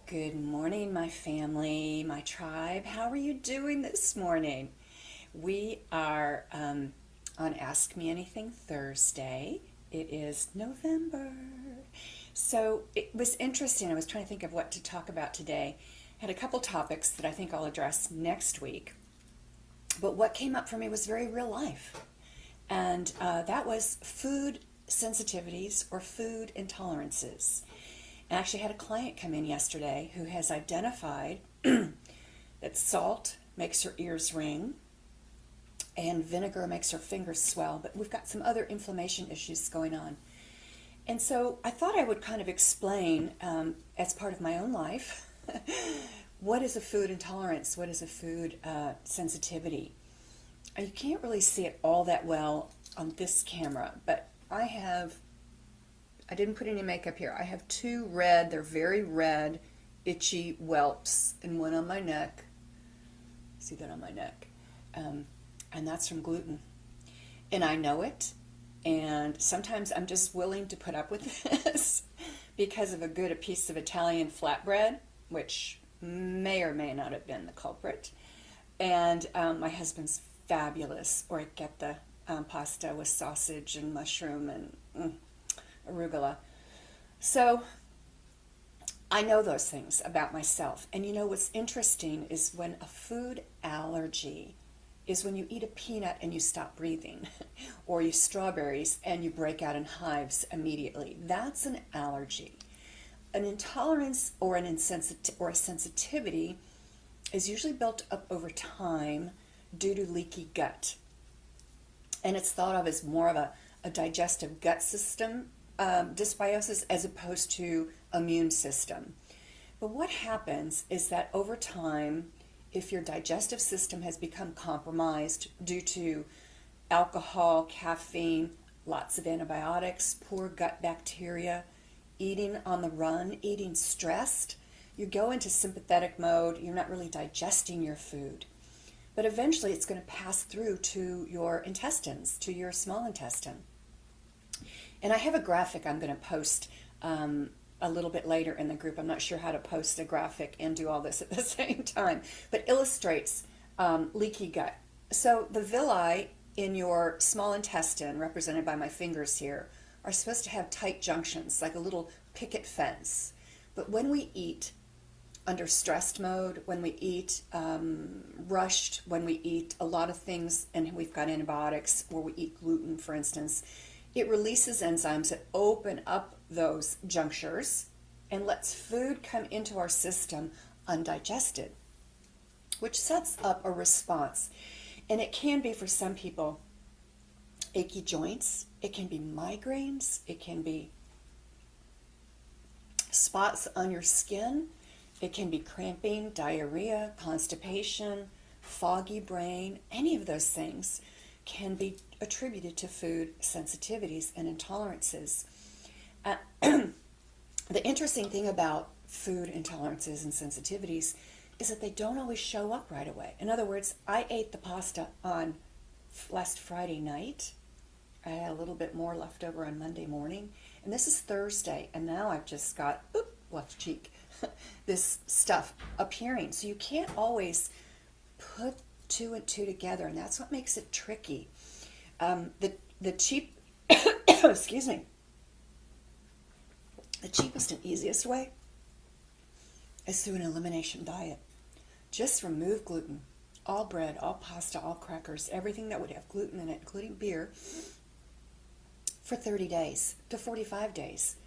Good morning, my family, my tribe. How are you doing this morning? We are on Ask Me Anything Thursday. It is November. So it was interesting. I was trying to think of what to talk about today. I had a couple topics that I think I'll address next week. But what came up for me was very real life. And that was food sensitivities or food intolerances. I actually had a client come in yesterday who has identified that salt makes her ears ring and vinegar makes her fingers swell, but we've got some other inflammation issues going on. And so I thought I would kind of explain, as part of my own life, what is a food intolerance? What is a food sensitivity? You can't really see it all that well on this camera, but I didn't put any makeup here. I have two red, they're very red, itchy whelps, and one on my neck. See that on my neck? And that's from gluten. And I know it, and sometimes I'm just willing to put up with this because of a piece of Italian flatbread, which may or may not have been the culprit. And my husband's fabulous orecchietta pasta with sausage and mushroom and arugula. So I know those things about myself. And you know what's interesting is when a food allergy is when you eat a peanut and you stop breathing, or you strawberries and you break out in hives immediately. That's an allergy. An intolerance or a sensitivity is usually built up over time due to leaky gut. And it's thought of as more of a digestive gut system dysbiosis as opposed to immune system. But what happens is that over time, if your digestive system has become compromised due to alcohol, caffeine, lots of antibiotics, poor gut bacteria, eating on the run, eating stressed, you go into sympathetic mode, you're not really digesting your food. But eventually it's going to pass through to your intestines, to your small intestine. And I have a graphic I'm going to post a little bit later in the group. I'm not sure how to post a graphic and do all this at the same time, but illustrates leaky gut. So the villi in your small intestine, represented by my fingers here, are supposed to have tight junctions, like a little picket fence. But when we eat under stressed mode, when we eat rushed, when we eat a lot of things, and we've got antibiotics, or we eat gluten, for instance, it releases enzymes that open up those junctures and lets food come into our system undigested, which sets up a response. And it can be, for some people, achy joints, it can be migraines, it can be spots on your skin, it can be cramping, diarrhea, constipation, foggy brain. Any of those things can be attributed to food sensitivities and intolerances. The interesting thing about food intolerances and sensitivities is that they don't always show up right away. In other words, I ate the pasta on last Friday night. I had a little bit more left over on Monday morning, and this is Thursday, and now I've just got, left cheek, this stuff appearing. So you can't always put two and two together, and that's what makes it tricky. The cheap, excuse me, the cheapest and easiest way is through an elimination diet. Just remove gluten, all bread, all pasta, all crackers, everything that would have gluten in it, including beer, for 30 days to 45 days.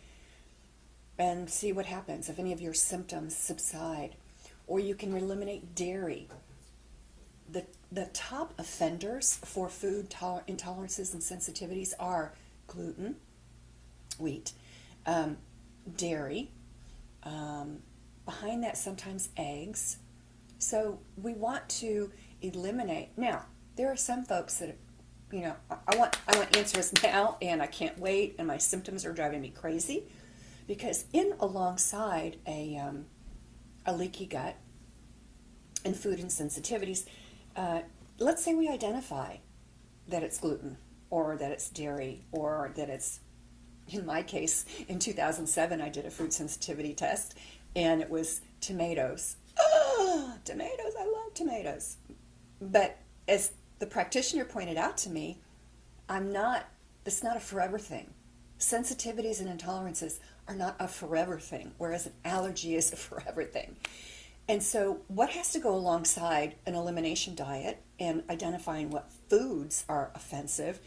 And see what happens if any of your symptoms subside. Or you can eliminate dairy. The top offenders for food intolerances and sensitivities are gluten, wheat, dairy, behind that sometimes eggs. So we want to eliminate. Now, there are some folks that, I want answers now, and I can't wait, and my symptoms are driving me crazy, because in alongside a leaky gut and food insensitivities, let's say we identify that it's gluten, or that it's dairy, or that it's, in my case, in 2007, I did a food sensitivity test, and it was tomatoes. Oh, tomatoes, I love tomatoes. But as the practitioner pointed out to me, it's not a forever thing. Sensitivities and intolerances are not a forever thing, whereas an allergy is a forever thing. And so, what has to go alongside an elimination diet and identifying what foods are offensive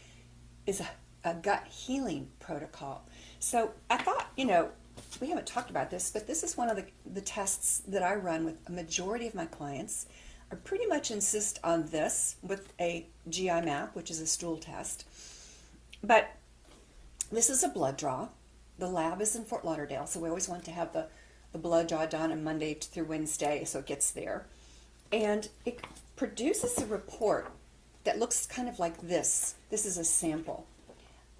is a gut healing protocol. So, I thought, we haven't talked about this, but this is one of the tests that I run with a majority of my clients. I pretty much insist on this with a GI map, which is a stool test. But this is a blood draw. The lab is in Fort Lauderdale, so we always want to have the blood draw done on Monday through Wednesday, so it gets there. And it produces a report that looks kind of like this. This is a sample.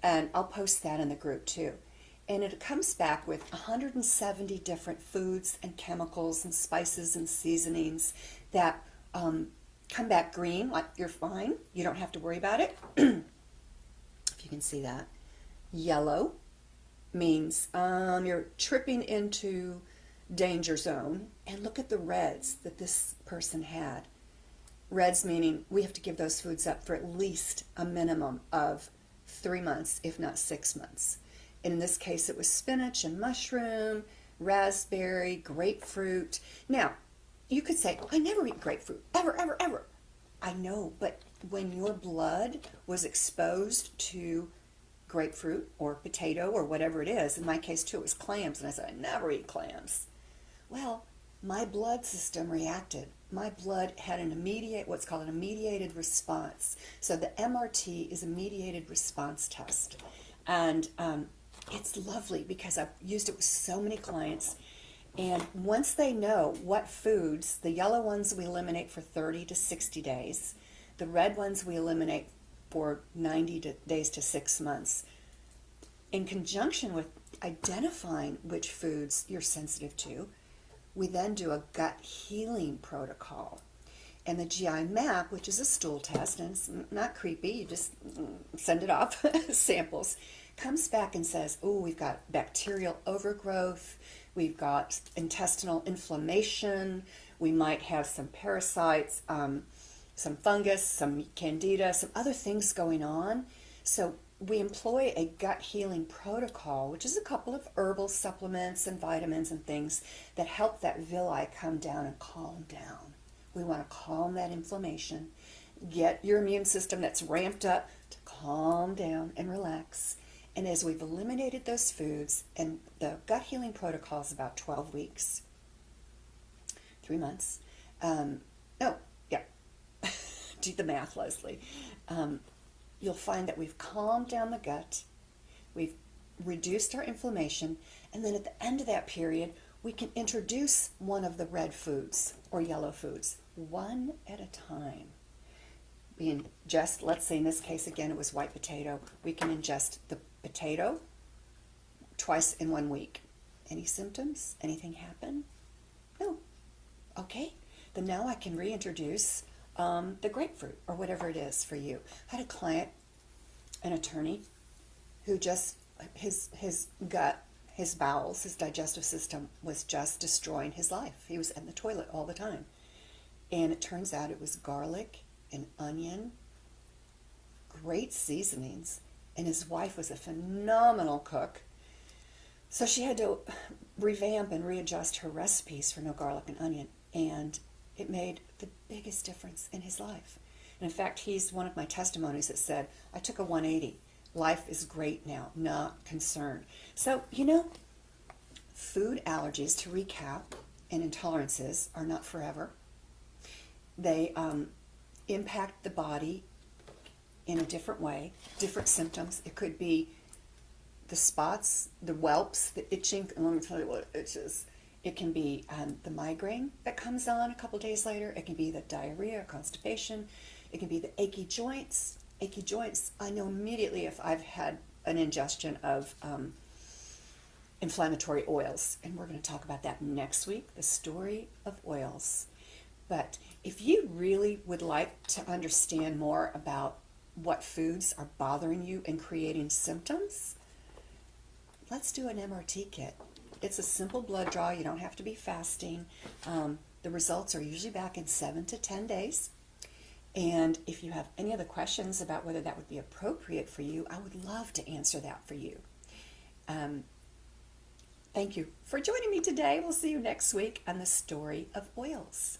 And I'll post that in the group too. And it comes back with 170 different foods and chemicals and spices and seasonings that come back green, like you're fine. You don't have to worry about it. If you can see that. Yellow means you're tripping into danger zone. And look at the reds that this person had. Reds meaning we have to give those foods up for at least a minimum of 3 months, if not 6 months. And in this case, it was spinach and mushroom, raspberry, grapefruit. Now, you could say, I never eat grapefruit, ever, ever, ever. I know, but when your blood was exposed to grapefruit or potato or whatever it is, in my case too, it was clams, and I said, I never eat clams. Well, my blood system reacted. My blood had what's called an mediated response. So the MRT is a mediated response test. And it's lovely because I've used it with so many clients. And once they know what foods, the yellow ones we eliminate for 30 to 60 days, the red ones we eliminate for 90 days to 6 months, in conjunction with identifying which foods you're sensitive to, we then do a gut healing protocol. And the GI map, which is a stool test, and it's not creepy, you just send it off, samples, comes back and says, oh, we've got bacterial overgrowth, we've got intestinal inflammation, we might have some parasites, some fungus, some candida, some other things going on. So we employ a gut healing protocol, which is a couple of herbal supplements and vitamins and things that help that villi come down and calm down. We want to calm that inflammation, get your immune system that's ramped up to calm down and relax. And as we've eliminated those foods, and the gut healing protocol is about 12 weeks, 3 months. Do the math, Leslie. You'll find that we've calmed down the gut, we've reduced our inflammation, and then at the end of that period, we can introduce one of the red foods or yellow foods, one at a time. We ingest, let's say in this case again it was white potato, we can ingest the potato twice in 1 week. Any symptoms? Anything happen? No. Okay. Then now I can reintroduce the grapefruit or whatever it is for you. I had a client, an attorney, who just, his gut, his bowels, his digestive system was just destroying his life. He was in the toilet all the time. And it turns out it was garlic and onion, great seasonings, and his wife was a phenomenal cook. So she had to revamp and readjust her recipes for no garlic and onion, and it made the biggest difference in his life. And in fact, he's one of my testimonies that said, I took a 180. Life is great now, not concerned. So, food allergies, to recap, and intolerances are not forever. They impact the body in a different way, different symptoms. It could be the spots, the whelps, the itching. And let me tell you what it itches. It can be the migraine that comes on a couple days later. It can be the diarrhea, constipation. It can be the achy joints. Achy joints, I know immediately if I've had an ingestion of inflammatory oils. And we're going to talk about that next week, the story of oils. But if you really would like to understand more about what foods are bothering you and creating symptoms, let's do an MRT kit. It's a simple blood draw. You don't have to be fasting. The results are usually back in 7 to 10 days. And if you have any other questions about whether that would be appropriate for you, I would love to answer that for you. Thank you for joining me today. We'll see you next week on the Story of Oils.